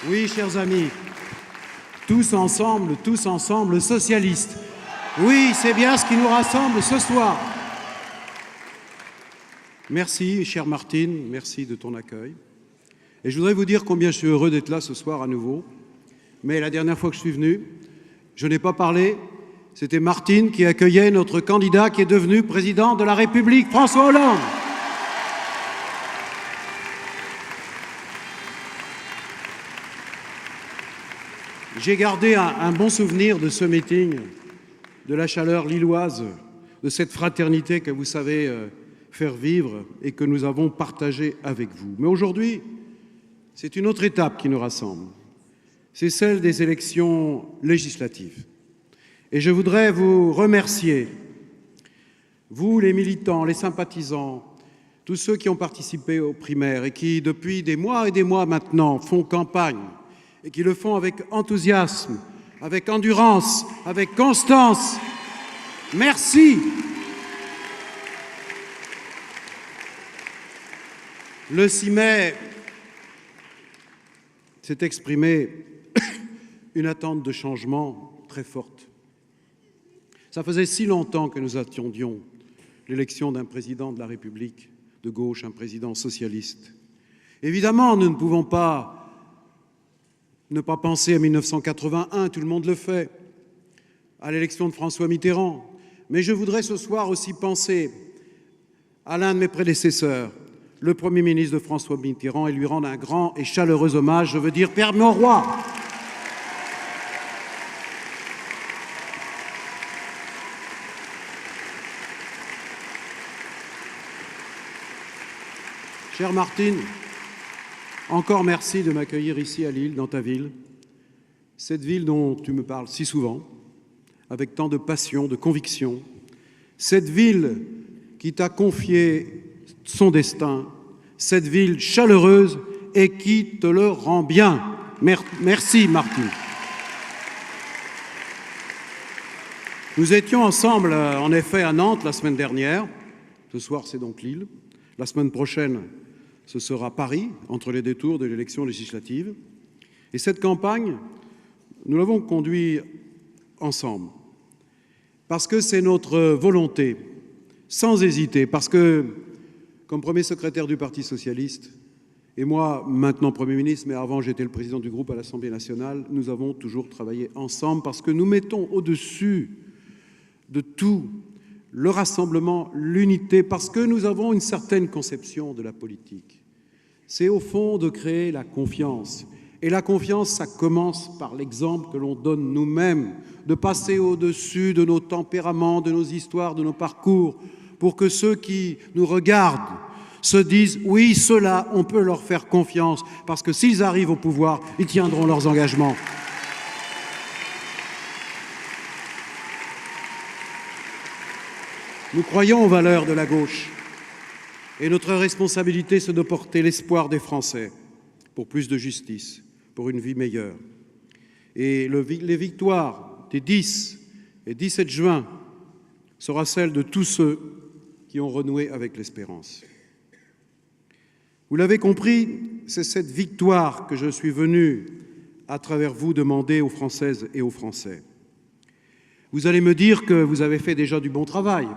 Oui, chers amis, tous ensemble, socialistes. Oui, c'est bien ce qui nous rassemble ce soir. Merci, chère Martine, merci de ton accueil. Et je voudrais vous dire combien je suis heureux d'être là ce soir à nouveau. Mais la dernière fois que je suis venu, je n'ai pas parlé. C'était Martine qui accueillait notre candidat qui est devenu président de la République, François Hollande. J'ai gardé un bon souvenir de ce meeting, de la chaleur lilloise, de cette fraternité que vous savez faire vivre et que nous avons partagée avec vous. Mais aujourd'hui, c'est une autre étape qui nous rassemble. C'est celle des élections législatives. Et je voudrais vous remercier, vous les militants, les sympathisants, tous ceux qui ont participé aux primaires et qui, depuis des mois et des mois maintenant, font campagne et qui le font avec enthousiasme, avec endurance, avec constance. Merci. Le 6 mai s'est exprimé une attente de changement très forte. Ça faisait si longtemps que nous attendions l'élection d'un président de la République de gauche, un président socialiste. Évidemment, nous ne pouvons pas ne pas penser à 1981, tout le monde le fait, à l'élection de François Mitterrand. Mais je voudrais ce soir aussi penser à l'un de mes prédécesseurs, le Premier ministre de François Mitterrand, et lui rendre un grand et chaleureux hommage, je veux dire Père Mauroy. Chère Martine, encore merci de m'accueillir ici à Lille, dans ta ville, cette ville dont tu me parles si souvent, avec tant de passion, de conviction, cette ville qui t'a confié son destin, cette ville chaleureuse et qui te le rend bien. Merci Martine. Nous étions ensemble, en effet, à Nantes la semaine dernière. Ce soir, c'est donc Lille. La semaine prochaine, ce sera Paris, entre les deux tours de l'élection législative. Et cette campagne, nous l'avons conduite ensemble, parce que c'est notre volonté, sans hésiter, parce que, comme premier secrétaire du Parti socialiste, et moi, maintenant Premier ministre, mais avant j'étais le président du groupe à l'Assemblée nationale, nous avons toujours travaillé ensemble, parce que nous mettons au-dessus de tout le rassemblement, l'unité, parce que nous avons une certaine conception de la politique. C'est au fond de créer la confiance. Et la confiance, ça commence par l'exemple que l'on donne nous-mêmes, de passer au-dessus de nos tempéraments, de nos histoires, de nos parcours, pour que ceux qui nous regardent se disent « oui, ceux-là, on peut leur faire confiance, parce que s'ils arrivent au pouvoir, ils tiendront leurs engagements ». Nous croyons aux valeurs de la gauche et notre responsabilité, c'est de porter l'espoir des Français pour plus de justice, pour une vie meilleure. Et les victoires des 10 et 17 juin sera celle de tous ceux qui ont renoué avec l'espérance. Vous l'avez compris, c'est cette victoire que je suis venu, à travers vous, demander aux Françaises et aux Français. Vous allez me dire que vous avez fait déjà du bon travail,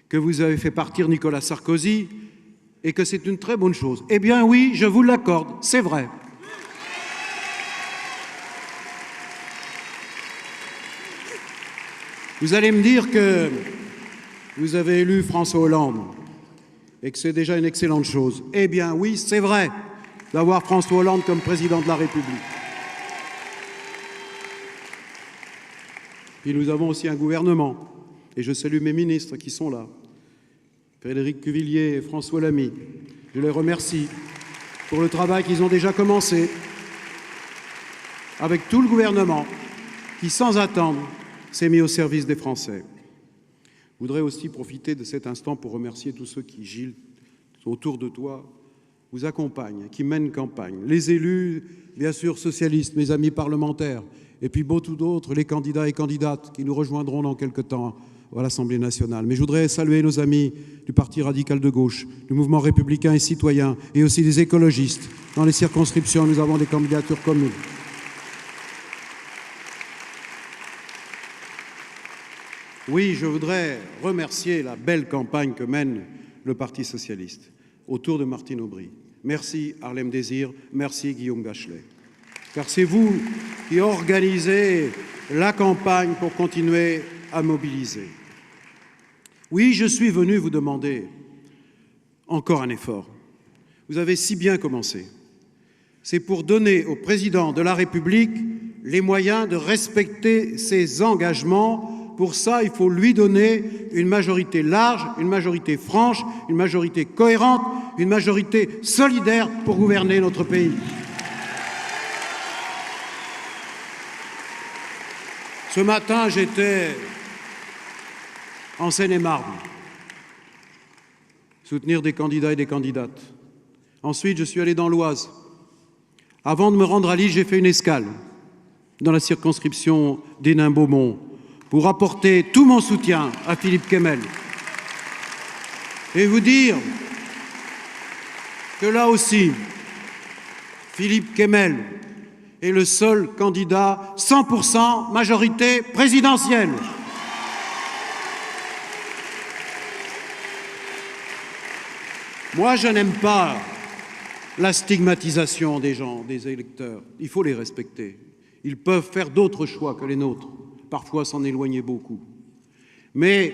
que vous avez fait partir Nicolas Sarkozy et que c'est une très bonne chose. Eh bien oui, je vous l'accorde, c'est vrai. Vous allez me dire que vous avez élu François Hollande et que c'est déjà une excellente chose. Eh bien oui, c'est vrai d'avoir François Hollande comme président de la République. Puis nous avons aussi un gouvernement. Et je salue mes ministres qui sont là, Frédéric Cuvillier et François Lamy. Je les remercie pour le travail qu'ils ont déjà commencé avec tout le gouvernement qui, sans attendre, s'est mis au service des Français. Je voudrais aussi profiter de cet instant pour remercier tous ceux qui, Gilles, autour de toi, vous accompagnent, qui mènent campagne. Les élus, bien sûr, socialistes, mes amis parlementaires, et puis beaucoup d'autres, les candidats et candidates qui nous rejoindront dans quelque temps à l'Assemblée nationale. Mais je voudrais saluer nos amis du Parti radical de gauche, du mouvement républicain et citoyen, et aussi des écologistes, Dans les circonscriptions, nous avons des candidatures communes. Oui, je voudrais remercier la belle campagne que mène le Parti socialiste autour de Martine Aubry. Merci Harlem Désir, merci Guillaume Bachelet. Car c'est vous qui organisez la campagne pour continuer à mobiliser. Oui, je suis venu vous demander encore un effort. Vous avez si bien commencé. C'est pour donner au président de la République les moyens de respecter ses engagements. Pour ça, il faut lui donner une majorité large, une majorité franche, une majorité cohérente, une majorité solidaire pour gouverner notre pays. Ce matin, j'étais en Seine-et-Marne, soutenir des candidats et des candidates. Ensuite, je suis allé dans l'Oise. Avant de me rendre à Lille, j'ai fait une escale dans la circonscription d'Hénin-Beaumont pour apporter tout mon soutien à Philippe Kemel et vous dire que là aussi, Philippe Kemel est le seul candidat 100% majorité présidentielle. Moi, je n'aime pas la stigmatisation des gens, des électeurs. Il faut les respecter. Ils peuvent faire d'autres choix que les nôtres, parfois s'en éloigner beaucoup. Mais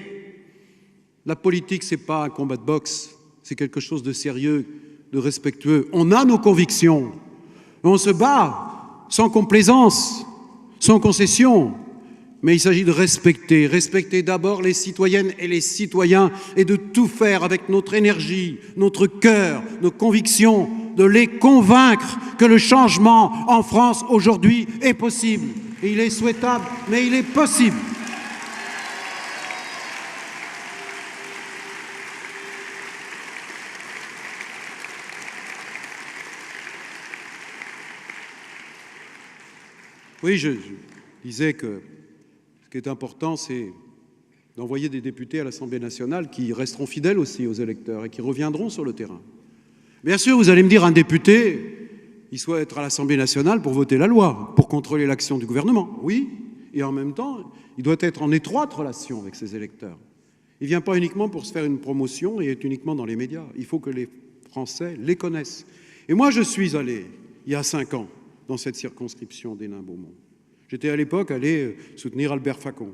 la politique, ce n'est pas un combat de boxe, c'est quelque chose de sérieux, de respectueux. On a nos convictions, on se bat sans complaisance, sans concession. Mais il s'agit de respecter d'abord les citoyennes et les citoyens et de tout faire avec notre énergie, notre cœur, nos convictions, de les convaincre que le changement en France aujourd'hui est possible. Et il est souhaitable, mais il est possible. Oui, je disais que ce qui est important, c'est d'envoyer des députés à l'Assemblée nationale qui resteront fidèles aussi aux électeurs et qui reviendront sur le terrain. Bien sûr, vous allez me dire, un député, il doit être à l'Assemblée nationale pour voter la loi, pour contrôler l'action du gouvernement. Oui, et en même temps, il doit être en étroite relation avec ses électeurs. Il ne vient pas uniquement pour se faire une promotion et être uniquement dans les médias. Il faut que les Français les connaissent. Et moi, je suis allé, il y a 5 ans, dans cette circonscription d'Hénin-Beaumont. J'étais à l'époque allé soutenir Albert Facon.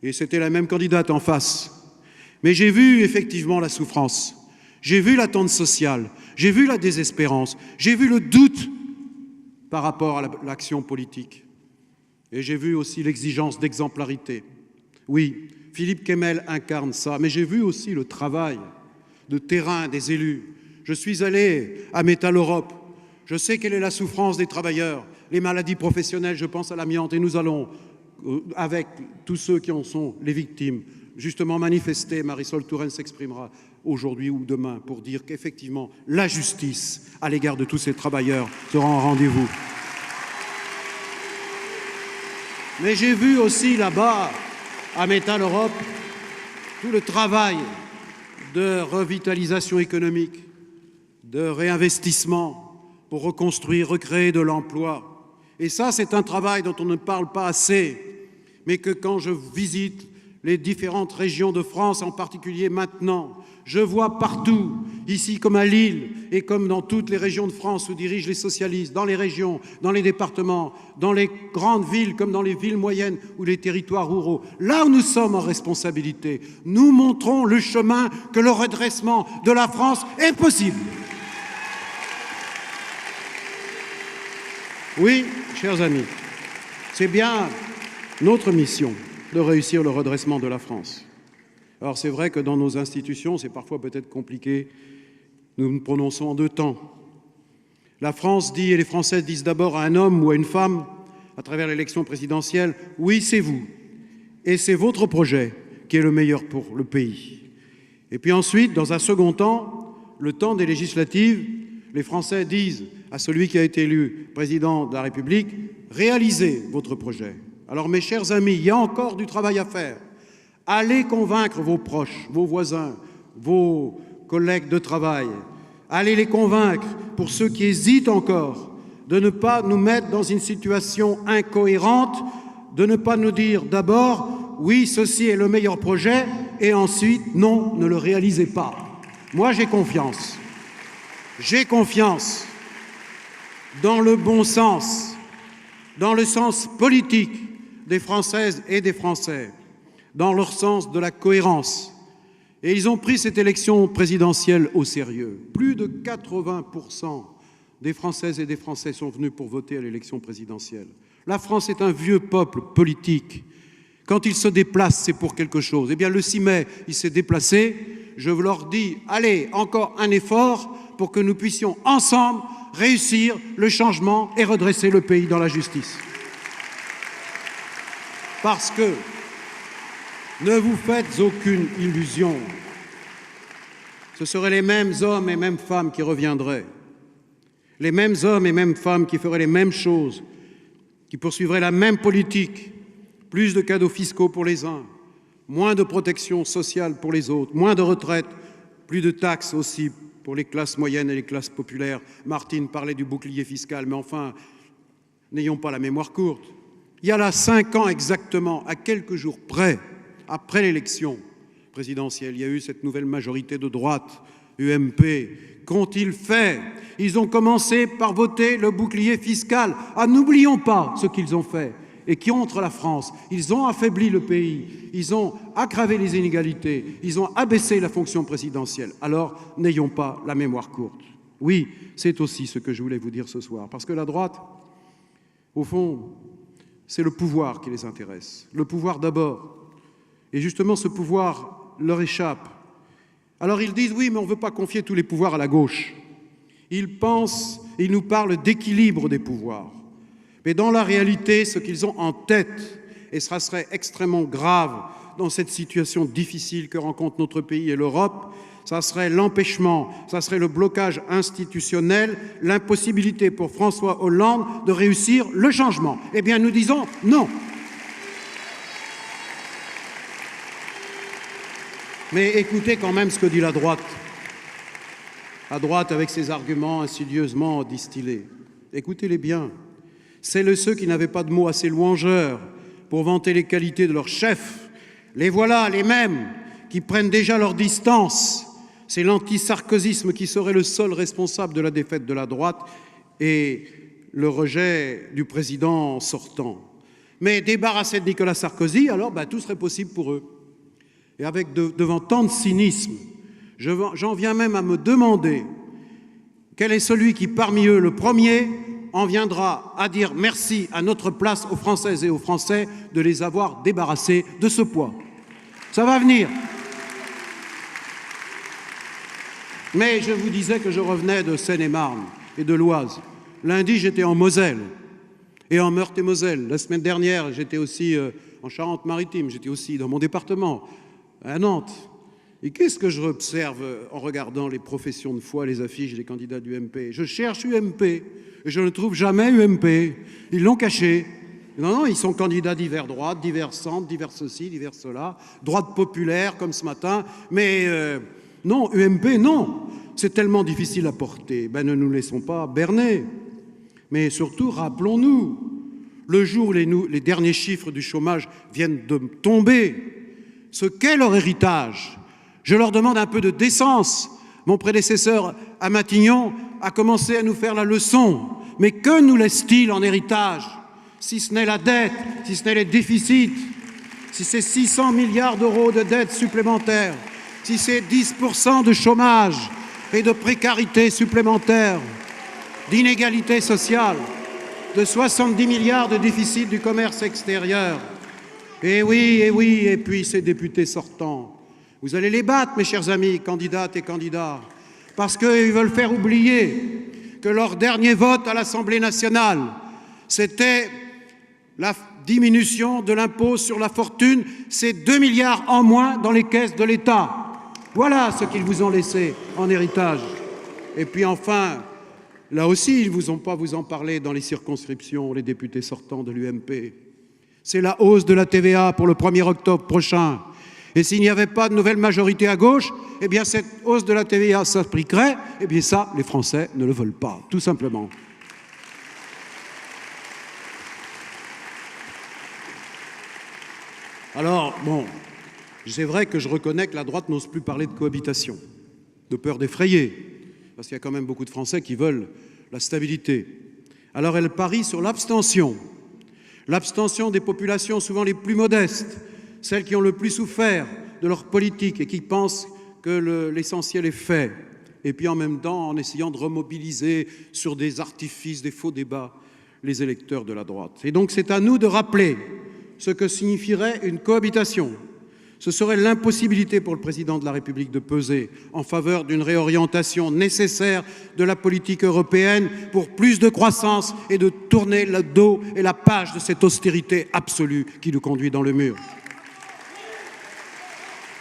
Et c'était la même candidate en face. Mais j'ai vu effectivement la souffrance, j'ai vu l'attente sociale, j'ai vu la désespérance, j'ai vu le doute par rapport à l'action politique. Et j'ai vu aussi l'exigence d'exemplarité. Oui, Philippe Kemel incarne ça, mais j'ai vu aussi le travail de terrain des élus. Je suis allé à Métal Europe. Je sais quelle est la souffrance des travailleurs, les maladies professionnelles, je pense à l'amiante, et nous allons, avec tous ceux qui en sont les victimes, justement manifester. Marisol Touraine s'exprimera aujourd'hui ou demain pour dire qu'effectivement, la justice à l'égard de tous ces travailleurs sera en rendez-vous. Mais j'ai vu aussi là-bas, à Métal Europe, tout le travail de revitalisation économique, de réinvestissement, pour reconstruire, recréer de l'emploi. Et ça, c'est un travail dont on ne parle pas assez, mais que quand je visite les différentes régions de France, en particulier maintenant, je vois partout, ici comme à Lille, et comme dans toutes les régions de France où dirigent les socialistes, dans les régions, dans les départements, dans les grandes villes comme dans les villes moyennes ou les territoires ruraux, là où nous sommes en responsabilité, nous montrons le chemin que le redressement de la France est possible. Oui, chers amis, c'est bien notre mission de réussir le redressement de la France. Alors c'est vrai que dans nos institutions, c'est parfois peut-être compliqué, nous nous prononçons en 2 temps. La France dit, et les Français disent d'abord à un homme ou à une femme, à travers l'élection présidentielle, oui, c'est vous, et c'est votre projet qui est le meilleur pour le pays. Et puis ensuite, dans un second temps, le temps des législatives, les Français disent à celui qui a été élu président de la République, réalisez votre projet. Alors mes chers amis, il y a encore du travail à faire. Allez convaincre vos proches, vos voisins, vos collègues de travail. Allez les convaincre, pour ceux qui hésitent encore, de ne pas nous mettre dans une situation incohérente, de ne pas nous dire d'abord « oui, ceci est le meilleur projet » et ensuite « non, ne le réalisez pas ». Moi, j'ai confiance. J'ai confiance dans le bon sens, dans le sens politique des Françaises et des Français, dans leur sens de la cohérence. Et ils ont pris cette élection présidentielle au sérieux. Plus de 80% des Françaises et des Français sont venus pour voter à l'élection présidentielle. La France est un vieux peuple politique. Quand il se déplace, c'est pour quelque chose. Eh bien, le 6 mai, il s'est déplacé. Je leur dis, allez, encore un effort pour que nous puissions ensemble réussir le changement et redresser le pays dans la justice. Parce que, ne vous faites aucune illusion, ce seraient les mêmes hommes et mêmes femmes qui reviendraient, les mêmes hommes et mêmes femmes qui feraient les mêmes choses, qui poursuivraient la même politique, plus de cadeaux fiscaux pour les uns, moins de protection sociale pour les autres, moins de retraites, plus de taxes aussi pour les classes moyennes et les classes populaires. Martine parlait du bouclier fiscal, mais enfin, n'ayons pas la mémoire courte. Il y a là 5 ans exactement, à quelques jours près, après l'élection présidentielle, il y a eu cette nouvelle majorité de droite, UMP. Qu'ont-ils fait? Ils ont commencé par voter le bouclier fiscal. Ah, n'oublions pas ce qu'ils ont fait et qui contre la France. Ils ont affaibli le pays, ils ont aggravé les inégalités, ils ont abaissé la fonction présidentielle. Alors, n'ayons pas la mémoire courte. Oui, c'est aussi ce que je voulais vous dire ce soir, parce que la droite, au fond, c'est le pouvoir qui les intéresse. Le pouvoir d'abord. Et justement, ce pouvoir leur échappe. Alors ils disent, oui, mais on ne veut pas confier tous les pouvoirs à la gauche. Ils pensent, ils nous parlent d'équilibre des pouvoirs. Mais dans la réalité, ce qu'ils ont en tête, et ce serait extrêmement grave dans cette situation difficile que rencontre notre pays et l'Europe, ça serait l'empêchement, ça serait le blocage institutionnel, l'impossibilité pour François Hollande de réussir le changement. Eh bien, nous disons non. Mais écoutez quand même ce que dit la droite. La droite avec ses arguments insidieusement distillés. Écoutez-les bien. C'est ceux qui n'avaient pas de mots assez louangeurs pour vanter les qualités de leur chef. Les voilà, les mêmes, qui prennent déjà leur distance. C'est l'anti-sarkozysme qui serait le seul responsable de la défaite de la droite et le rejet du président sortant. Mais débarrassés de Nicolas Sarkozy, alors tout serait possible pour eux. Et avec devant tant de cynisme, j'en viens même à me demander quel est celui qui, parmi eux, le premier, en viendra à dire merci à notre place aux Françaises et aux Français de les avoir débarrassés de ce poids. Ça va venir. Mais je vous disais que je revenais de Seine-et-Marne et de l'Oise. Lundi, j'étais en Moselle et en Meurthe-et-Moselle. La semaine dernière, j'étais aussi en Charente-Maritime, j'étais aussi dans mon département, à Nantes. Et qu'est-ce que je observe en regardant les professions de foi, les affiches des candidats du UMP? Je cherche UMP et je ne trouve jamais UMP. Ils l'ont caché. Non, ils sont candidats divers droites, divers centres, divers ceci, divers cela, droite populaire comme ce matin. Mais non, UMP, non. C'est tellement difficile à porter. Ne nous laissons pas berner. Mais surtout, rappelons-nous, le jour où les derniers chiffres du chômage viennent de tomber, ce qu'est leur héritage. Je leur demande un peu de décence. Mon prédécesseur à Matignon a commencé à nous faire la leçon. Mais que nous laisse-t-il en héritage? Si ce n'est la dette, si ce n'est les déficits, si c'est 600 milliards d'euros de dettes supplémentaires, si c'est 10% de chômage et de précarité supplémentaire, d'inégalité sociale, de 70 milliards de déficit du commerce extérieur. Et oui, et puis ces députés sortants. Vous allez les battre, mes chers amis, candidates et candidats, parce qu'ils veulent faire oublier que leur dernier vote à l'Assemblée nationale, c'était la diminution de l'impôt sur la fortune, c'est 2 milliards en moins dans les caisses de l'État. Voilà ce qu'ils vous ont laissé en héritage. Et puis enfin, là aussi, ils ne vous ont pas vous en parlé dans les circonscriptions, les députés sortants de l'UMP. C'est la hausse de la TVA pour le 1er octobre prochain. Et s'il n'y avait pas de nouvelle majorité à gauche, eh bien cette hausse de la TVA s'appliquerait. Eh bien ça, les Français ne le veulent pas, tout simplement. Alors, bon, c'est vrai que je reconnais que la droite n'ose plus parler de cohabitation, de peur d'effrayer, parce qu'il y a quand même beaucoup de Français qui veulent la stabilité. Alors elle parie sur l'abstention des populations souvent les plus modestes, celles qui ont le plus souffert de leur politique et qui pensent que l'essentiel est fait, et puis en même temps en essayant de remobiliser sur des artifices, des faux débats, les électeurs de la droite. Et donc c'est à nous de rappeler ce que signifierait une cohabitation. Ce serait l'impossibilité pour le président de la République de peser en faveur d'une réorientation nécessaire de la politique européenne pour plus de croissance et de tourner le dos et la page de cette austérité absolue qui nous conduit dans le mur.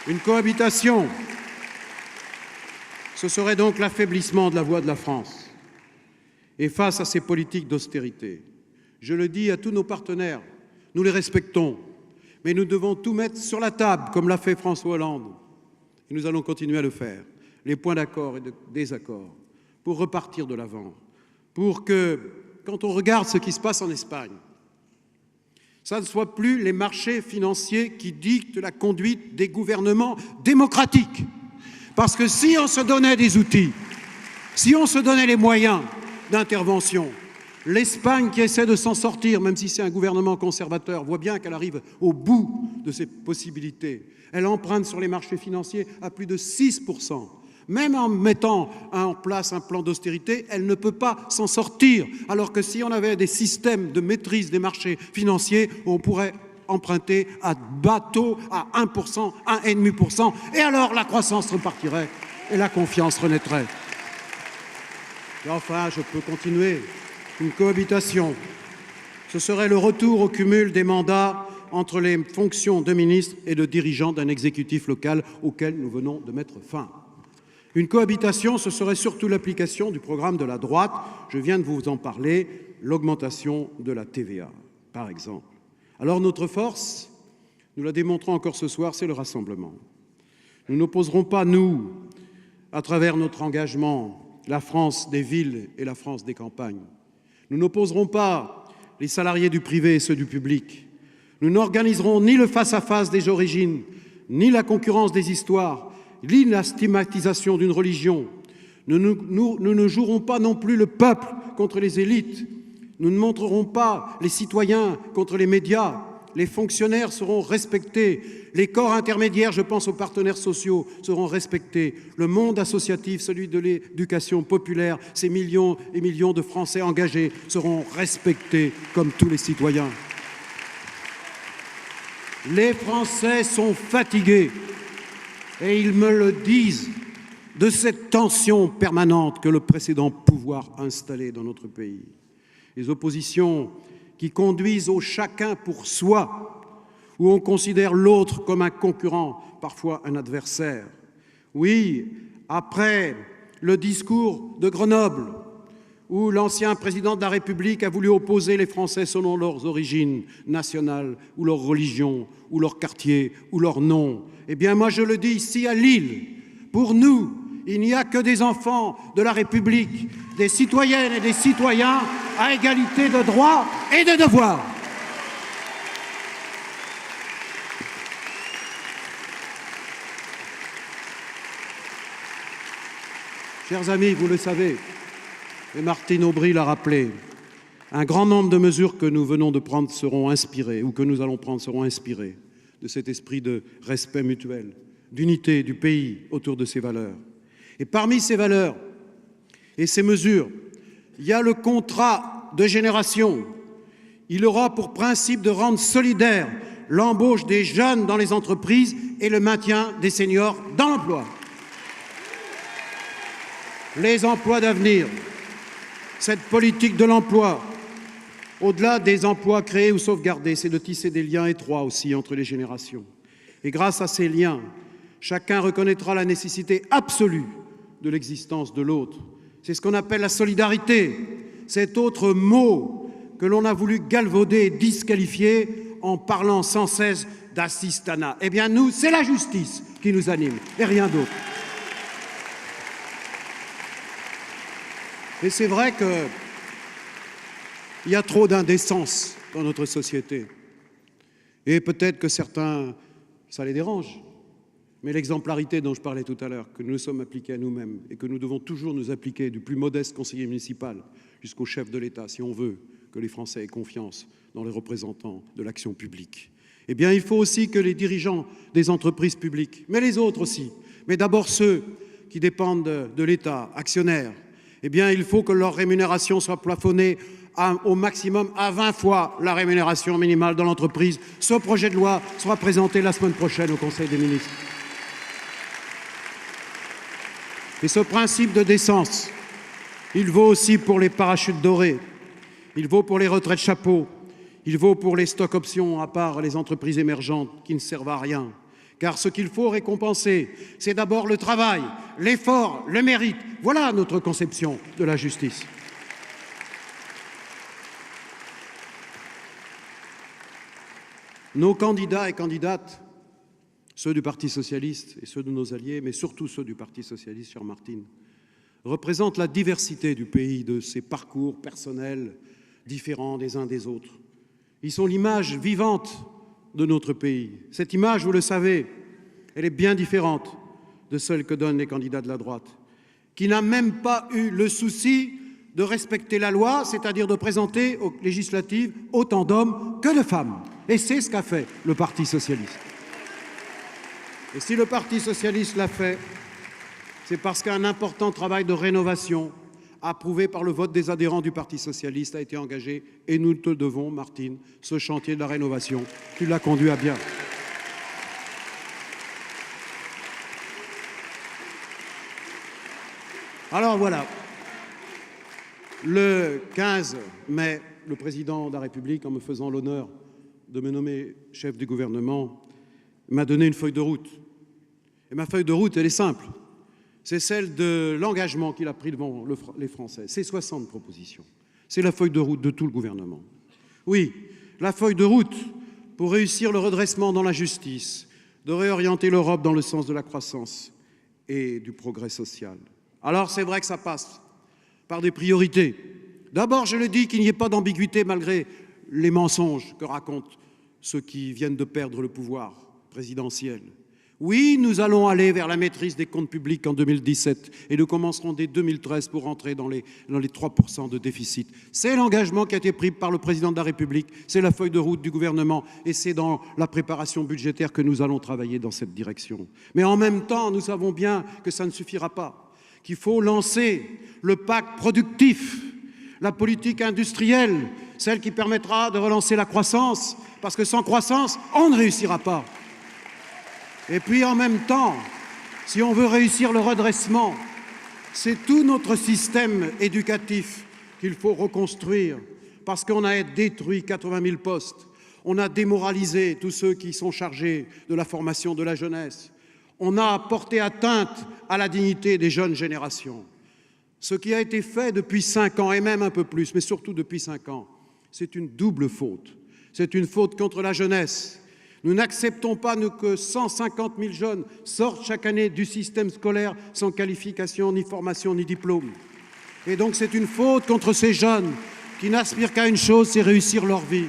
Une cohabitation, ce serait donc l'affaiblissement de la voix de la France. Et face à ces politiques d'austérité, je le dis à tous nos partenaires, nous les respectons, mais nous devons tout mettre sur la table, comme l'a fait François Hollande. Et nous allons continuer à le faire, les points d'accord et de désaccord, pour repartir de l'avant, pour que, quand on regarde ce qui se passe en Espagne, ça ne soit plus les marchés financiers qui dictent la conduite des gouvernements démocratiques. Parce que si on se donnait des outils, si on se donnait les moyens d'intervention, l'Espagne qui essaie de s'en sortir, même si c'est un gouvernement conservateur, voit bien qu'elle arrive au bout de ses possibilités. Elle emprunte sur les marchés financiers à plus de 6%. Même en mettant en place un plan d'austérité, elle ne peut pas s'en sortir. Alors que si on avait des systèmes de maîtrise des marchés financiers, on pourrait emprunter à bateau à 1%, 1,5%. Et alors la croissance repartirait et la confiance renaîtrait. Et enfin, je peux continuer. Une cohabitation, ce serait le retour au cumul des mandats entre les fonctions de ministre et de dirigeant d'un exécutif local auquel nous venons de mettre fin. Une cohabitation, ce serait surtout l'application du programme de la droite, je viens de vous en parler, l'augmentation de la TVA, par exemple. Alors notre force, nous la démontrons encore ce soir, c'est le rassemblement. Nous n'opposerons pas, nous, à travers notre engagement, la France des villes et la France des campagnes. Nous n'opposerons pas les salariés du privé et ceux du public. Nous n'organiserons ni le face-à-face des origines, ni la concurrence des histoires, ni la stigmatisation d'une religion. Nous ne jouerons pas non plus le peuple contre les élites. Nous ne montrerons pas les citoyens contre les médias. Les fonctionnaires seront respectés. Les corps intermédiaires, je pense aux partenaires sociaux, seront respectés. Le monde associatif, celui de l'éducation populaire, ces millions et millions de Français engagés seront respectés comme tous les citoyens. Les Français sont fatigués, et ils me le disent, de cette tension permanente que le précédent pouvoir a installée dans notre pays. Les oppositions qui conduisent au chacun pour soi, où on considère l'autre comme un concurrent, parfois un adversaire. Oui, après le discours de Grenoble, où l'ancien président de la République a voulu opposer les Français selon leurs origines nationales, ou leur religion, ou leur quartier, ou leur nom, eh bien moi je le dis ici à Lille, pour nous, il n'y a que des enfants de la République, des citoyennes et des citoyens à égalité de droits et de devoirs. Chers amis, vous le savez, et Martine Aubry l'a rappelé, un grand nombre de mesures que nous venons de prendre seront inspirées, ou que nous allons prendre seront inspirées de cet esprit de respect mutuel, d'unité du pays autour de ses valeurs. Et parmi ces valeurs et ces mesures, il y a le contrat de génération. Il aura pour principe de rendre solidaire l'embauche des jeunes dans les entreprises et le maintien des seniors dans l'emploi. Les emplois d'avenir, cette politique de l'emploi, au-delà des emplois créés ou sauvegardés, c'est de tisser des liens étroits aussi entre les générations. Et grâce à ces liens, chacun reconnaîtra la nécessité absolue de l'existence de l'autre. C'est ce qu'on appelle la solidarité, cet autre mot que l'on a voulu galvauder et disqualifier en parlant sans cesse d'assistanat. Eh bien, nous, c'est la justice qui nous anime, et rien d'autre. Et c'est vrai qu'il y a trop d'indécence dans notre société. Et peut-être que certains, ça les dérange. Mais l'exemplarité dont je parlais tout à l'heure, que nous nous sommes appliqués à nous-mêmes et que nous devons toujours nous appliquer du plus modeste conseiller municipal jusqu'au chef de l'État, si on veut que les Français aient confiance dans les représentants de l'action publique. Eh bien, il faut aussi que les dirigeants des entreprises publiques, mais les autres aussi, mais d'abord ceux qui dépendent de l'État, actionnaires, eh bien, il faut que leur rémunération soit plafonnée au maximum à 20 fois la rémunération minimale dans l'entreprise. Ce projet de loi sera présenté la semaine prochaine au Conseil des ministres. Et ce principe de décence, il vaut aussi pour les parachutes dorés, il vaut pour les retraites chapeaux, il vaut pour les stocks options, à part les entreprises émergentes qui ne servent à rien. Car ce qu'il faut récompenser, c'est d'abord le travail, l'effort, le mérite. Voilà notre conception de la justice. Nos candidats et candidates, ceux du Parti socialiste et ceux de nos alliés, mais surtout ceux du Parti socialiste, chère Martine, représentent la diversité du pays, de ses parcours personnels différents des uns des autres. Ils sont l'image vivante de notre pays. Cette image, vous le savez, elle est bien différente de celle que donnent les candidats de la droite, qui n'a même pas eu le souci de respecter la loi, c'est-à-dire de présenter aux législatives autant d'hommes que de femmes. Et c'est ce qu'a fait le Parti socialiste. Et si le Parti socialiste l'a fait, c'est parce qu'un important travail de rénovation, approuvé par le vote des adhérents du Parti socialiste, a été engagé. Et nous te devons, Martine, ce chantier de la rénovation. Tu l'as conduit à bien. Alors voilà, le 15 mai, le président de la République, en me faisant l'honneur de me nommer chef du gouvernement, m'a donné une feuille de route. Et ma feuille de route, elle est simple. C'est celle de l'engagement qu'il a pris devant les Français. C'est 60 propositions. C'est la feuille de route de tout le gouvernement. Oui, la feuille de route pour réussir le redressement dans la justice, de réorienter l'Europe dans le sens de la croissance et du progrès social. Alors c'est vrai que ça passe par des priorités. D'abord, je le dis, qu'il n'y ait pas d'ambiguïté malgré les mensonges que racontent ceux qui viennent de perdre le pouvoir présidentiel. Oui, nous allons aller vers la maîtrise des comptes publics en 2017 et nous commencerons dès 2013 pour rentrer dans les 3% de déficit. C'est l'engagement qui a été pris par le président de la République, c'est la feuille de route du gouvernement et c'est dans la préparation budgétaire que nous allons travailler dans cette direction. Mais en même temps, nous savons bien que ça ne suffira pas, qu'il faut lancer le pacte productif, la politique industrielle, celle qui permettra de relancer la croissance, parce que sans croissance, on ne réussira pas. Et puis en même temps, si on veut réussir le redressement, c'est tout notre système éducatif qu'il faut reconstruire, parce qu'on a détruit 80 000 postes, on a démoralisé tous ceux qui sont chargés de la formation de la jeunesse, on a porté atteinte à la dignité des jeunes générations. Ce qui a été fait depuis 5 ans, et même un peu plus, mais surtout depuis 5 ans, c'est une double faute. C'est une faute contre la jeunesse. Nous n'acceptons pas que 150 000 jeunes sortent chaque année du système scolaire sans qualification, ni formation, ni diplôme. Et donc c'est une faute contre ces jeunes qui n'aspirent qu'à une chose, c'est réussir leur vie.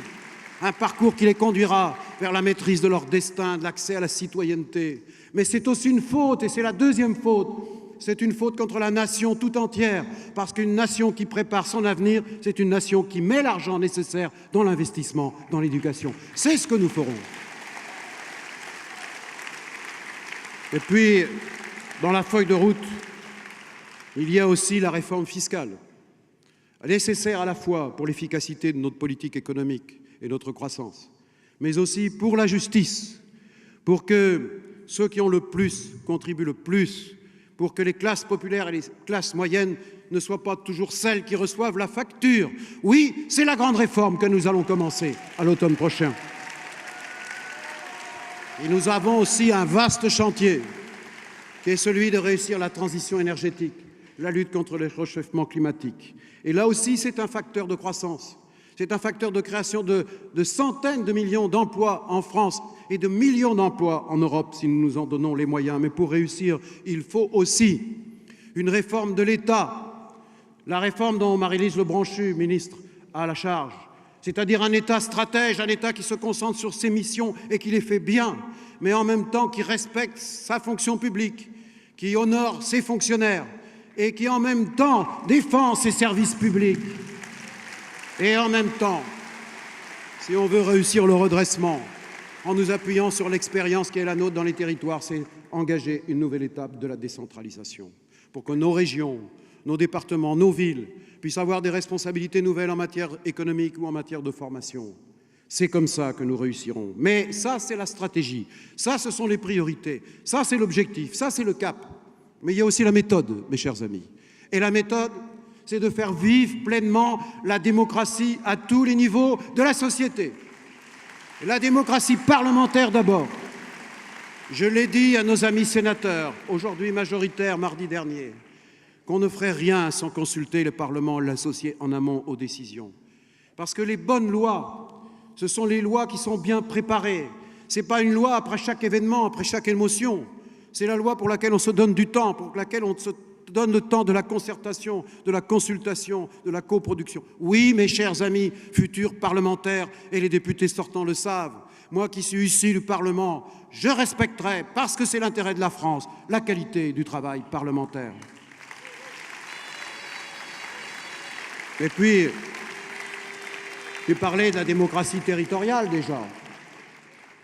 Un parcours qui les conduira vers la maîtrise de leur destin, de l'accès à la citoyenneté. Mais c'est aussi une faute, et c'est la deuxième faute, c'est une faute contre la nation tout entière, parce qu'une nation qui prépare son avenir, c'est une nation qui met l'argent nécessaire dans l'investissement, dans l'éducation. C'est ce que nous ferons. Et puis, dans la feuille de route, il y a aussi la réforme fiscale, nécessaire à la fois pour l'efficacité de notre politique économique et notre croissance, mais aussi pour la justice, pour que ceux qui ont le plus contribuent le plus, pour que les classes populaires et les classes moyennes ne soient pas toujours celles qui reçoivent la facture. Oui, c'est la grande réforme que nous allons commencer à l'automne prochain. Et nous avons aussi un vaste chantier qui est celui de réussir la transition énergétique, la lutte contre le réchauffement climatique. Et là aussi, c'est un facteur de croissance. C'est un facteur de création de centaines de millions d'emplois en France et de millions d'emplois en Europe si nous nous en donnons les moyens. Mais pour réussir, il faut aussi une réforme de l'État, la réforme dont Marie-Lise Lebranchu, ministre, a la charge, c'est-à-dire un État stratège, un État qui se concentre sur ses missions et qui les fait bien, mais en même temps qui respecte sa fonction publique, qui honore ses fonctionnaires et qui en même temps défend ses services publics. Et en même temps, si on veut réussir le redressement, en nous appuyant sur l'expérience qui est la nôtre dans les territoires, c'est engager une nouvelle étape de la décentralisation pour que nos régions, nos départements, nos villes puissent avoir des responsabilités nouvelles en matière économique ou en matière de formation. C'est comme ça que nous réussirons. Mais ça, c'est la stratégie. Ça, ce sont les priorités. Ça, c'est l'objectif. Ça, c'est le cap. Mais il y a aussi la méthode, mes chers amis. Et la méthode, c'est de faire vivre pleinement la démocratie à tous les niveaux de la société. La démocratie parlementaire d'abord. Je l'ai dit à nos amis sénateurs, aujourd'hui majoritaires, mardi dernier, qu'on ne ferait rien sans consulter le Parlement, l'associer en amont aux décisions. Parce que les bonnes lois, ce sont les lois qui sont bien préparées. Ce n'est pas une loi après chaque événement, après chaque émotion. C'est la loi pour laquelle on se donne du temps, pour laquelle on se donne le temps de la concertation, de la consultation, de la coproduction. Oui, mes chers amis, futurs parlementaires, et les députés sortants le savent, moi qui suis issu du Parlement, je respecterai, parce que c'est l'intérêt de la France, la qualité du travail parlementaire. Et puis, j'ai parlé de la démocratie territoriale déjà.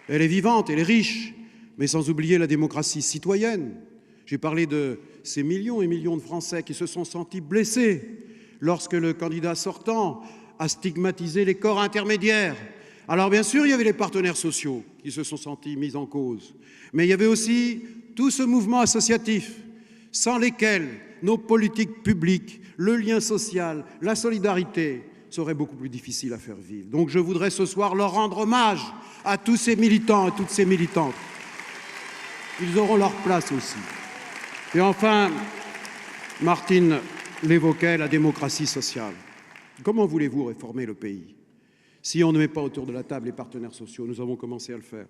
Elle est vivante, elle est riche, mais sans oublier la démocratie citoyenne. J'ai parlé de ces millions et millions de Français qui se sont sentis blessés lorsque le candidat sortant a stigmatisé les corps intermédiaires. Alors bien sûr, il y avait les partenaires sociaux qui se sont sentis mis en cause, mais il y avait aussi tout ce mouvement associatif sans lesquels nos politiques publiques, le lien social, la solidarité seraient beaucoup plus difficiles à faire vivre. Donc je voudrais ce soir leur rendre hommage à tous ces militants et toutes ces militantes. Ils auront leur place aussi. Et enfin, Martine l'évoquait, la démocratie sociale. Comment voulez-vous réformer le pays si on ne met pas autour de la table les partenaires sociaux? Nous avons commencé à le faire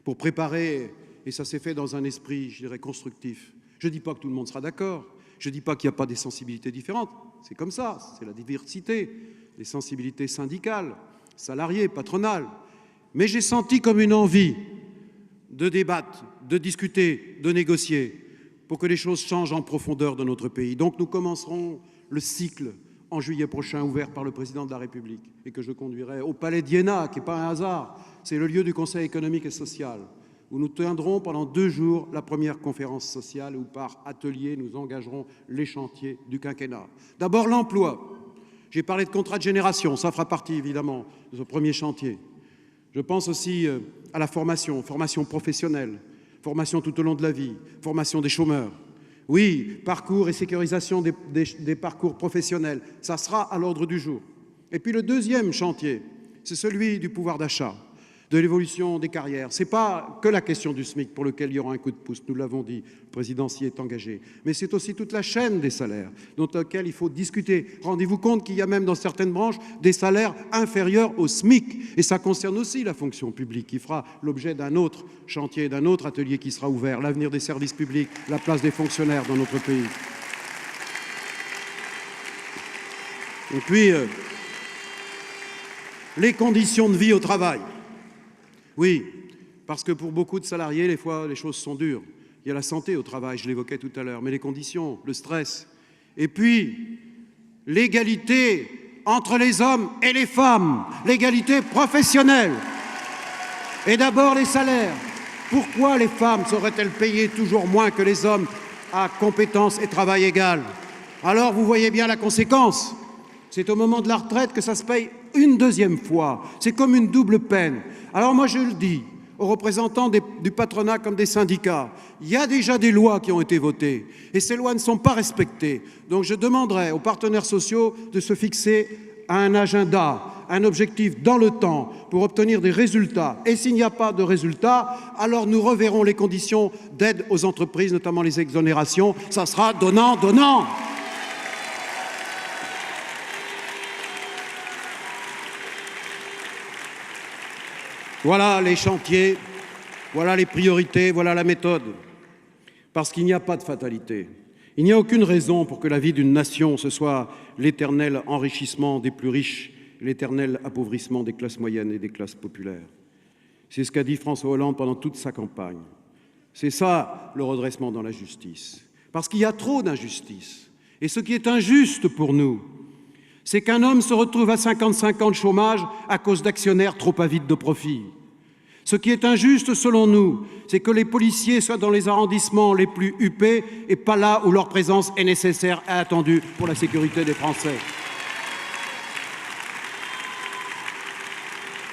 pour préparer, et ça s'est fait dans un esprit, je dirais, constructif. Je ne dis pas que tout le monde sera d'accord, je ne dis pas qu'il n'y a pas des sensibilités différentes, c'est comme ça, c'est la diversité, les sensibilités syndicales, salariées, patronales. Mais j'ai senti comme une envie de débattre, de discuter, de négocier, pour que les choses changent en profondeur dans notre pays. Donc nous commencerons le cycle en juillet prochain, ouvert par le président de la République, et que je conduirai au Palais d'Iéna, qui n'est pas un hasard, c'est le lieu du Conseil économique et social, où nous tiendrons pendant 2 jours la première conférence sociale, où par atelier nous engagerons les chantiers du quinquennat. D'abord l'emploi. J'ai parlé de contrat de génération, ça fera partie évidemment de ce premier chantier. Je pense aussi à la formation, formation professionnelle, formation tout au long de la vie, formation des chômeurs. Oui, parcours et sécurisation des parcours professionnels, ça sera à l'ordre du jour. Et puis le deuxième chantier, c'est celui du pouvoir d'achat, de l'évolution des carrières. Ce n'est pas que la question du SMIC pour lequel il y aura un coup de pouce, nous l'avons dit, le président s'y est engagé, mais c'est aussi toute la chaîne des salaires dont laquelle il faut discuter. Rendez-vous compte qu'il y a même dans certaines branches des salaires inférieurs au SMIC, et ça concerne aussi la fonction publique qui fera l'objet d'un autre chantier, d'un autre atelier qui sera ouvert, l'avenir des services publics, la place des fonctionnaires dans notre pays. Et puis, les conditions de vie au travail. Oui, parce que pour beaucoup de salariés, des fois, les choses sont dures. Il y a la santé au travail, je l'évoquais tout à l'heure, mais les conditions, le stress. Et puis, l'égalité entre les hommes et les femmes, l'égalité professionnelle. Et d'abord, les salaires. Pourquoi les femmes seraient-elles payées toujours moins que les hommes à compétences et travail égal? Alors, vous voyez bien la conséquence. C'est au moment de la retraite que ça se paye une deuxième fois. C'est comme une double peine. Alors moi, je le dis aux représentants du patronat comme des syndicats, il y a déjà des lois qui ont été votées et ces lois ne sont pas respectées. Donc je demanderai aux partenaires sociaux de se fixer un agenda, un objectif dans le temps pour obtenir des résultats. Et s'il n'y a pas de résultats, alors nous reverrons les conditions d'aide aux entreprises, notamment les exonérations. Ça sera donnant-donnant. Voilà les chantiers, voilà les priorités, voilà la méthode. Parce qu'il n'y a pas de fatalité. Il n'y a aucune raison pour que la vie d'une nation, ce soit l'éternel enrichissement des plus riches, l'éternel appauvrissement des classes moyennes et des classes populaires. C'est ce qu'a dit François Hollande pendant toute sa campagne. C'est ça le redressement dans la justice. Parce qu'il y a trop d'injustice. Et ce qui est injuste pour nous, c'est qu'un homme se retrouve à 55 ans de chômage à cause d'actionnaires trop avides de profit. Ce qui est injuste, selon nous, c'est que les policiers soient dans les arrondissements les plus huppés et pas là où leur présence est nécessaire et attendue pour la sécurité des Français.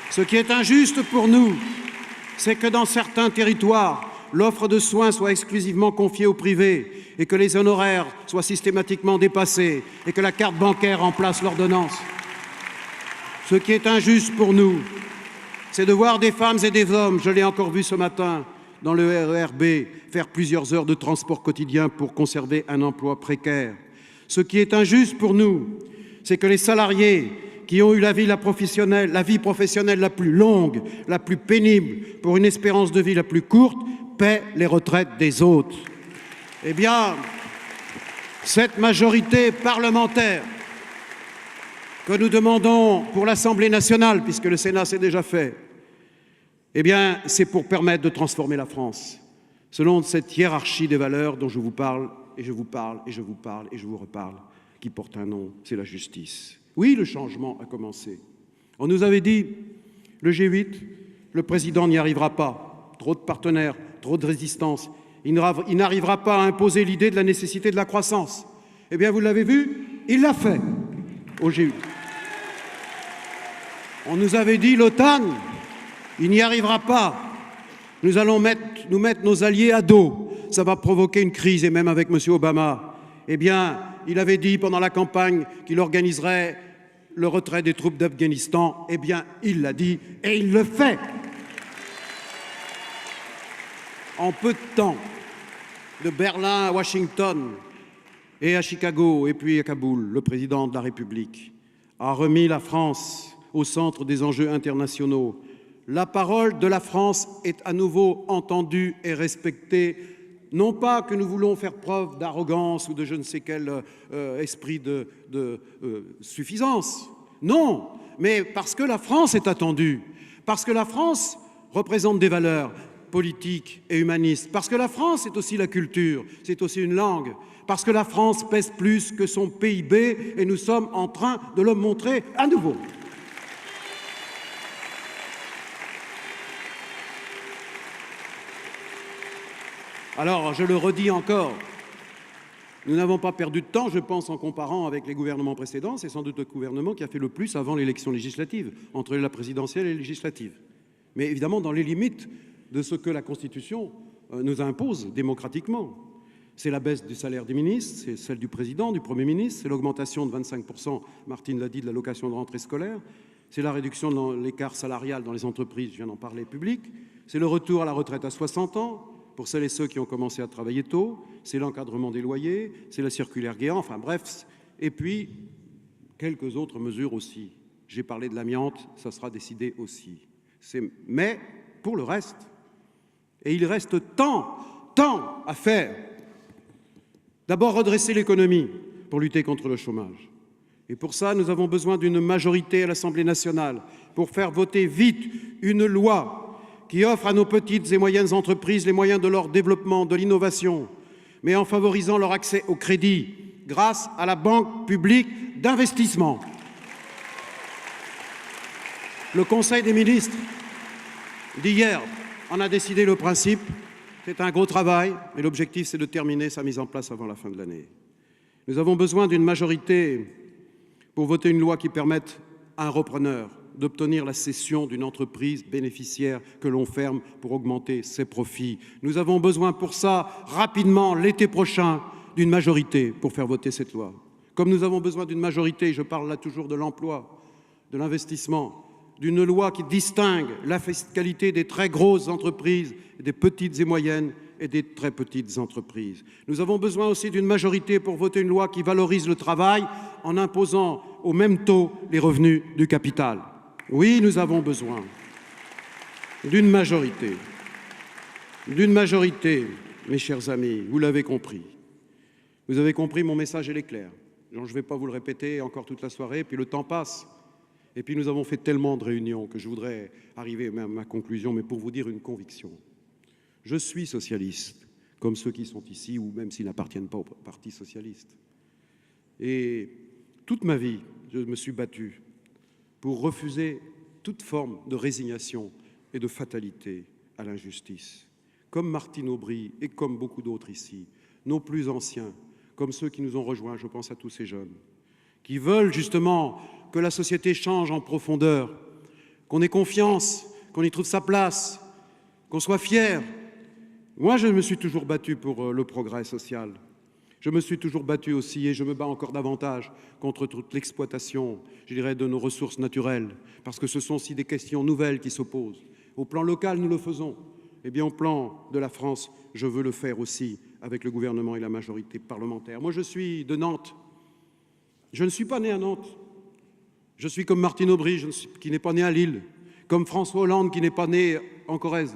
Ce qui est injuste pour nous, c'est que dans certains territoires, l'offre de soins soit exclusivement confiée au privé et que les honoraires soient systématiquement dépassés et que la carte bancaire remplace l'ordonnance. Ce qui est injuste pour nous, c'est de voir des femmes et des hommes, je l'ai encore vu ce matin, dans le RER B, faire plusieurs heures de transport quotidien pour conserver un emploi précaire. Ce qui est injuste pour nous, c'est que les salariés qui ont eu la vie professionnelle la plus longue, la plus pénible, pour une espérance de vie la plus courte, paient les retraites des autres. Eh bien, cette majorité parlementaire que nous demandons pour l'Assemblée nationale, puisque le Sénat s'est déjà fait, eh bien, c'est pour permettre de transformer la France selon cette hiérarchie des valeurs dont je vous parle, et je vous parle, et je vous parle, et je vous reparle, qui porte un nom, c'est la justice. Oui, le changement a commencé. On nous avait dit, le G8, le président n'y arrivera pas. Trop de partenaires, trop de résistance. Il n'arrivera pas à imposer l'idée de la nécessité de la croissance. Eh bien, vous l'avez vu, il l'a fait au G8. On nous avait dit, l'OTAN, il n'y arrivera pas. Nous allons nous mettre nos alliés à dos. Ça va provoquer une crise, et même avec M. Obama. Eh bien, il avait dit pendant la campagne qu'il organiserait le retrait des troupes d'Afghanistan. Eh bien, il l'a dit et il le fait. En peu de temps, de Berlin à Washington et à Chicago et puis à Kaboul, le président de la République a remis la France au centre des enjeux internationaux. La parole de la France est à nouveau entendue et respectée. Non pas que nous voulons faire preuve d'arrogance ou de je ne sais quel esprit de suffisance. Non, mais parce que la France est attendue, parce que la France représente des valeurs politiques et humanistes, parce que la France est aussi la culture, c'est aussi une langue, parce que la France pèse plus que son PIB et nous sommes en train de le montrer à nouveau. Alors, je le redis encore, nous n'avons pas perdu de temps, je pense, en comparant avec les gouvernements précédents. C'est sans doute le gouvernement qui a fait le plus avant l'élection législative, entre la présidentielle et la législative. Mais évidemment, dans les limites de ce que la Constitution nous impose démocratiquement. C'est la baisse du salaire des ministres, c'est celle du président, du Premier ministre, c'est l'augmentation de 25%, Martine l'a dit, de l'allocation de rentrée scolaire, c'est la réduction de l'écart salarial dans les entreprises, je viens d'en parler, publiques, c'est le retour à la retraite à 60 ans, pour celles et ceux qui ont commencé à travailler tôt, c'est l'encadrement des loyers, c'est la circulaire Guéant, enfin bref, et puis quelques autres mesures aussi. J'ai parlé de l'amiante, ça sera décidé aussi. Mais pour le reste, et il reste tant à faire. D'abord, redresser l'économie pour lutter contre le chômage. Et pour ça, nous avons besoin d'une majorité à l'Assemblée nationale pour faire voter vite une loi qui offre à nos petites et moyennes entreprises les moyens de leur développement, de l'innovation, mais en favorisant leur accès au crédit grâce à la Banque publique d'investissement. Le Conseil des ministres d'hier en a décidé le principe. C'est un gros travail, mais l'objectif, c'est de terminer sa mise en place avant la fin de l'année. Nous avons besoin d'une majorité pour voter une loi qui permette à un repreneur d'obtenir la cession d'une entreprise bénéficiaire que l'on ferme pour augmenter ses profits. Nous avons besoin pour ça, rapidement, l'été prochain, d'une majorité pour faire voter cette loi. Comme nous avons besoin d'une majorité, je parle là toujours de l'emploi, de l'investissement, d'une loi qui distingue la fiscalité des très grosses entreprises, des petites et moyennes et des très petites entreprises. Nous avons besoin aussi d'une majorité pour voter une loi qui valorise le travail en imposant au même taux les revenus du capital. Oui, nous avons besoin. d'une majorité. D'une majorité, mes chers amis, vous l'avez compris. Vous avez compris, mon message, il est clair. Je ne vais pas vous le répéter encore toute la soirée, puis le temps passe. Et puis nous avons fait tellement de réunions que je voudrais arriver à ma conclusion, mais pour vous dire une conviction. Je suis socialiste, comme ceux qui sont ici, ou même s'ils n'appartiennent pas au Parti socialiste. Et toute ma vie, je me suis battu pour refuser toute forme de résignation et de fatalité à l'injustice. Comme Martine Aubry et comme beaucoup d'autres ici, nos plus anciens, comme ceux qui nous ont rejoints, je pense à tous ces jeunes, qui veulent justement que la société change en profondeur, qu'on ait confiance, qu'on y trouve sa place, qu'on soit fier. Moi, je me suis toujours battu pour le progrès social. Je me suis toujours battu aussi, et je me bats encore davantage, contre toute l'exploitation, je dirais, de nos ressources naturelles, parce que ce sont aussi des questions nouvelles qui s'opposent. Au plan local, nous le faisons. Eh bien, au plan de la France, je veux le faire aussi avec le gouvernement et la majorité parlementaire. Moi, je suis de Nantes. Je ne suis pas né à Nantes. Je suis comme Martine Aubry, qui n'est pas né à Lille, comme François Hollande, qui n'est pas né en Corrèze.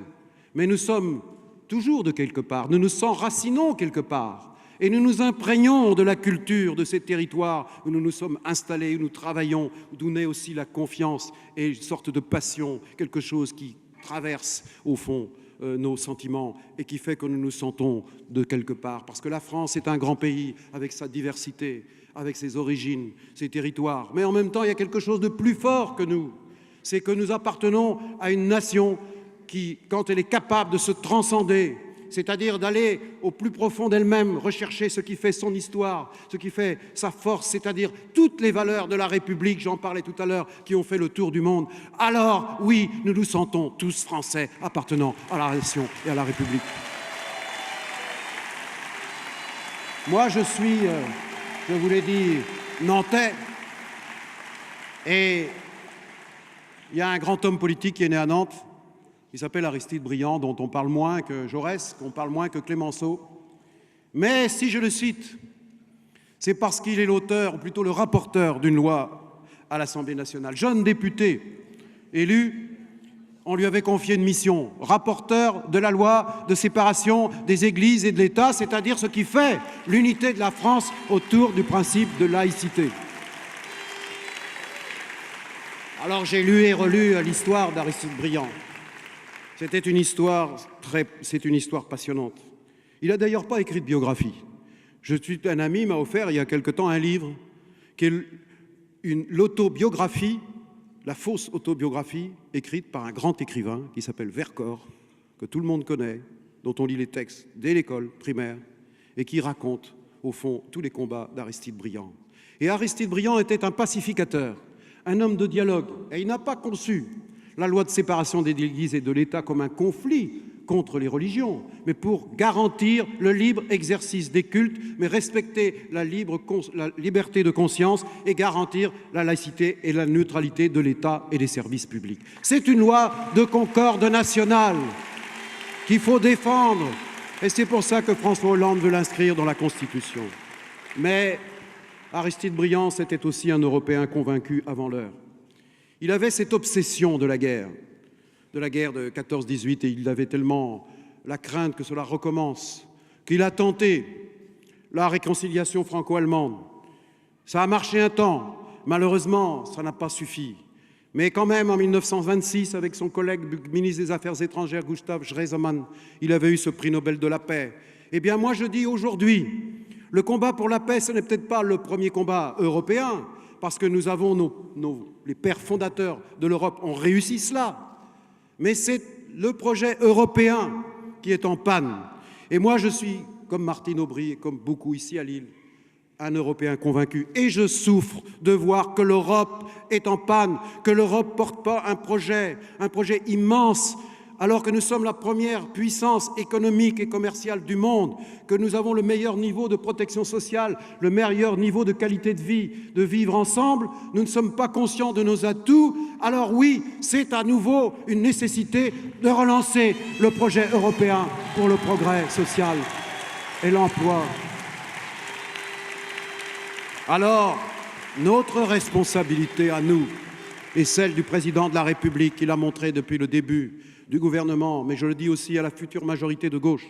Mais nous sommes toujours de quelque part, nous nous enracinons quelque part, et nous nous imprégnons de la culture de ces territoires où nous nous sommes installés, où nous travaillons, d'où naît aussi la confiance et une sorte de passion, quelque chose qui traverse au fond nos sentiments et qui fait que nous nous sentons de quelque part. Parce que la France est un grand pays avec sa diversité, avec ses origines, ses territoires. Mais en même temps, il y a quelque chose de plus fort que nous. C'est que nous appartenons à une nation qui, quand elle est capable de se transcender, c'est-à-dire d'aller au plus profond d'elle-même, rechercher ce qui fait son histoire, ce qui fait sa force, c'est-à-dire toutes les valeurs de la République, j'en parlais tout à l'heure, qui ont fait le tour du monde, alors oui, nous nous sentons tous Français appartenant à la nation et à la République. Moi, je suis, je vous l'ai dit, nantais, et il y a un grand homme politique qui est né à Nantes. Il s'appelle Aristide Briand, dont on parle moins que Jaurès, qu'on parle moins que Clémenceau. Mais si je le cite, c'est parce qu'il est l'auteur, ou plutôt le rapporteur d'une loi à l'Assemblée nationale. Jeune député élu, on lui avait confié une mission, rapporteur de la loi de séparation des églises et de l'État, c'est-à-dire ce qui fait l'unité de la France autour du principe de laïcité. Alors j'ai lu et relu l'histoire d'Aristide Briand. C'est une histoire passionnante. Il n'a d'ailleurs pas écrit de biographie. Un ami m'a offert il y a quelque temps un livre qui est l'autobiographie, la fausse autobiographie écrite par un grand écrivain qui s'appelle Vercors, que tout le monde connaît, dont on lit les textes dès l'école primaire et qui raconte au fond tous les combats d'Aristide Briand. Et Aristide Briand était un pacificateur, un homme de dialogue, et il n'a pas conçu la loi de séparation des églises et de l'État comme un conflit contre les religions, mais pour garantir le libre exercice des cultes, mais respecter la liberté de conscience et garantir la laïcité et la neutralité de l'État et des services publics. C'est une loi de concorde nationale qu'il faut défendre, et c'est pour ça que François Hollande veut l'inscrire dans la Constitution. Mais Aristide Briand, c'était aussi un Européen convaincu avant l'heure. Il avait cette obsession de la guerre de 14-18, et il avait tellement la crainte que cela recommence, qu'il a tenté la réconciliation franco-allemande. Ça a marché un temps, malheureusement, ça n'a pas suffi. Mais quand même, en 1926, avec son collègue ministre des Affaires étrangères, Gustav Stresemann, il avait eu ce prix Nobel de la paix. Eh bien, moi, je dis aujourd'hui, le combat pour la paix, ce n'est peut-être pas le premier combat européen, parce que nous avons les pères fondateurs de l'Europe ont réussi cela. Mais c'est le projet européen qui est en panne. Et moi, je suis, comme Martine Aubry et comme beaucoup ici à Lille, un Européen convaincu. Et je souffre de voir que l'Europe est en panne, que l'Europe ne porte pas un projet immense, alors que nous sommes la première puissance économique et commerciale du monde, que nous avons le meilleur niveau de protection sociale, le meilleur niveau de qualité de vie, de vivre ensemble, nous ne sommes pas conscients de nos atouts. Alors oui, c'est à nouveau une nécessité de relancer le projet européen pour le progrès social et l'emploi. Alors, notre responsabilité à nous est celle du président de la République qui l'a montré depuis le début, du gouvernement, mais je le dis aussi à la future majorité de gauche,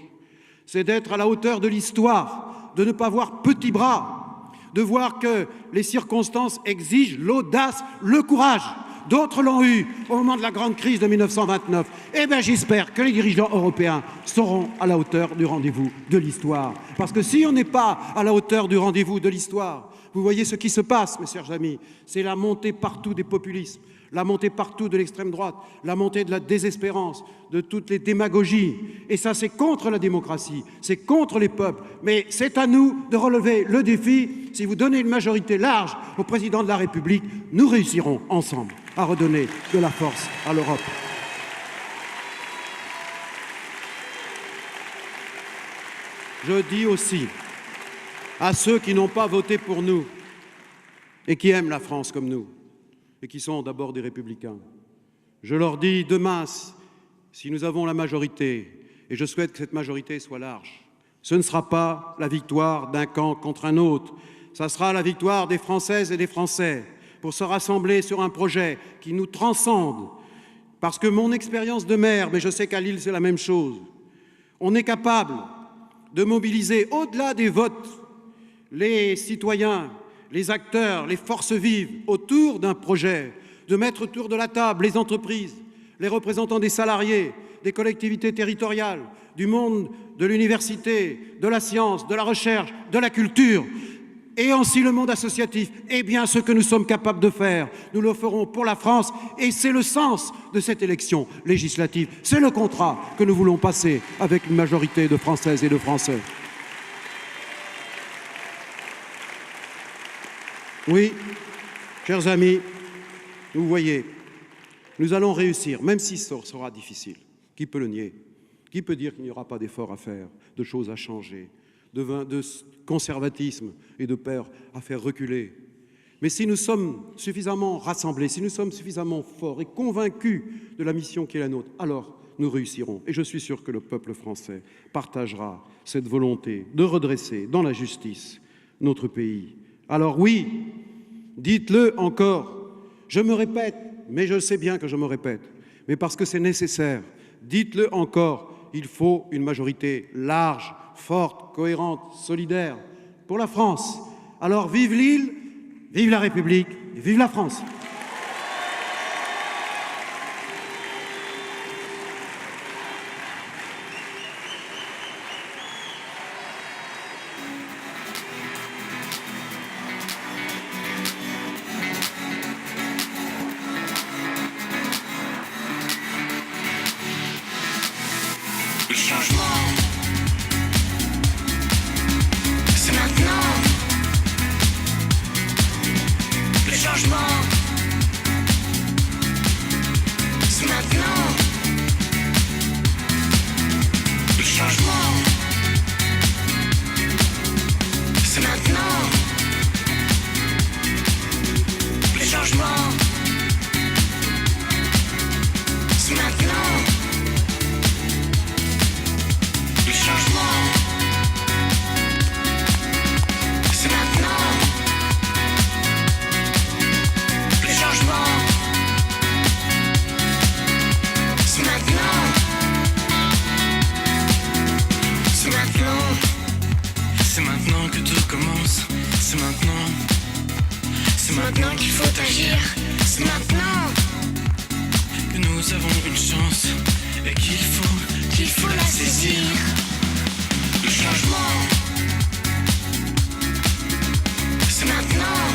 c'est d'être à la hauteur de l'histoire, de ne pas voir petit bras, de voir que les circonstances exigent l'audace, le courage. D'autres l'ont eu au moment de la grande crise de 1929. Eh bien, j'espère que les dirigeants européens seront à la hauteur du rendez-vous de l'histoire. Parce que si on n'est pas à la hauteur du rendez-vous de l'histoire, vous voyez ce qui se passe, mes chers amis, c'est la montée partout des populismes, la montée partout de l'extrême droite, la montée de la désespérance, de toutes les démagogies. Et ça, c'est contre la démocratie, c'est contre les peuples. Mais c'est à nous de relever le défi. Si vous donnez une majorité large au président de la République, nous réussirons ensemble à redonner de la force à l'Europe. Je dis aussi à ceux qui n'ont pas voté pour nous et qui aiment la France comme nous, et qui sont d'abord des républicains. Je leur dis demain, si nous avons la majorité, et je souhaite que cette majorité soit large, ce ne sera pas la victoire d'un camp contre un autre, ça sera la victoire des Françaises et des Français pour se rassembler sur un projet qui nous transcende. Parce que mon expérience de maire, mais je sais qu'à Lille c'est la même chose, on est capable de mobiliser au-delà des votes les citoyens, les acteurs, les forces vives autour d'un projet, de mettre autour de la table les entreprises, les représentants des salariés, des collectivités territoriales, du monde de l'université, de la science, de la recherche, de la culture, et aussi le monde associatif. Eh bien, ce que nous sommes capables de faire, nous le ferons pour la France, et c'est le sens de cette élection législative. C'est le contrat que nous voulons passer avec une majorité de Françaises et de Français. Oui, chers amis, vous voyez, nous allons réussir, même si ça sera difficile. Qui peut le nier? Qui peut dire qu'il n'y aura pas d'efforts à faire, de choses à changer, de conservatisme et de peur à faire reculer? Mais si nous sommes suffisamment rassemblés, si nous sommes suffisamment forts et convaincus de la mission qui est la nôtre, alors nous réussirons. Et je suis sûr que le peuple français partagera cette volonté de redresser dans la justice notre pays. Alors oui, dites-le encore, je me répète, mais je sais bien que je me répète, mais parce que c'est nécessaire, dites-le encore, il faut une majorité large, forte, cohérente, solidaire pour la France. Alors vive l'île, vive la République, vive la France. Le changement, c'est maintenant. Le changement, c'est maintenant. Le changement, c'est maintenant. Le changement, c'est maintenant. Le changement, c'est maintenant. Le changement, c'est maintenant. C'est maintenant. C'est maintenant que tout commence. C'est maintenant. C'est maintenant qu'il faut agir. C'est maintenant que nous avons une chance et qu'il faut la saisir. Le changement, c'est maintenant.